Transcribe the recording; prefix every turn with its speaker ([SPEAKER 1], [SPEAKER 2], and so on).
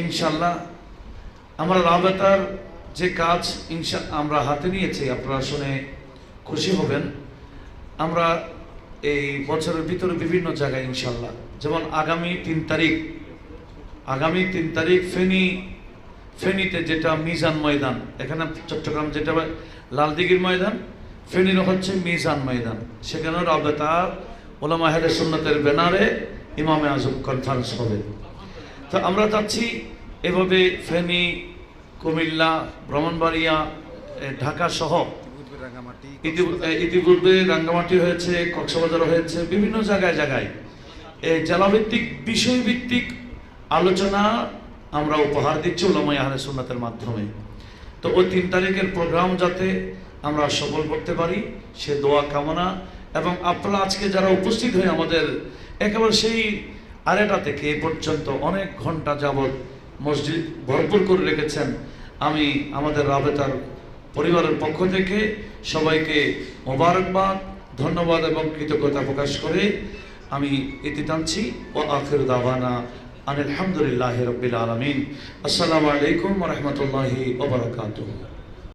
[SPEAKER 1] ইনশাল্লাহ আমরা রাবেতার যে কাজ আমরা হাতে নিয়েছি, আপনারা শুনে খুশি হবেন। আমরা এই বছরের ভিতরে বিভিন্ন জায়গায় ইনশাল্লাহ, যেমন আগামী 3 তারিখ ফেনীতে যেটা মিজান ময়দান, এখানে চট্টগ্রাম যেটা লালদিঘির ময়দান, ফেনীর হচ্ছে মিজান ময়দান, সেখানে রাবেতার উলামা আহলে সুন্নাতের ব্যানারে ইমামে আজম কনফারেন্স হবে। তো আমরা চাচ্ছি এভাবে ফেনী, কুমিল্লা, ব্রাহ্মণবাড়িয়া, ঢাকা সহ ইতিপূর্বে রাঙ্গামাটি হয়েছে, কক্সবাজার হয়েছে, বিভিন্ন জায়গায় এই জেলাভিত্তিক বিষয়ভিত্তিক আলোচনা আমরা উপহার দিচ্ছি উলামা আহলে সুন্নাতের মাধ্যমে। তো ওই 3 তারিখের প্রোগ্রাম যাতে আমরা সফল করতে পারি সে দোয়া কামনা, এবং আপনারা আজকে যারা উপস্থিত হয়ে আমাদের একেবারে সেই আড়াইটা থেকে এ পর্যন্ত অনেক ঘন্টা যাবৎ মসজিদ ভরপুর করে রেখেছেন, আমি আমাদের রাবেতার পরিবারের পক্ষ থেকে সবাইকে মোবারকবাদ, ধন্যবাদ এবং কৃতজ্ঞতা প্রকাশ করে আমি ইতি টানছি। ও আখির দাওয়ানা আলহামদুলিল্লাহি রাব্বিল আলামিন। আসসালামু আলাইকুম ওয়া রাহমাতুল্লাহি ওয়া বারাকাতুহু।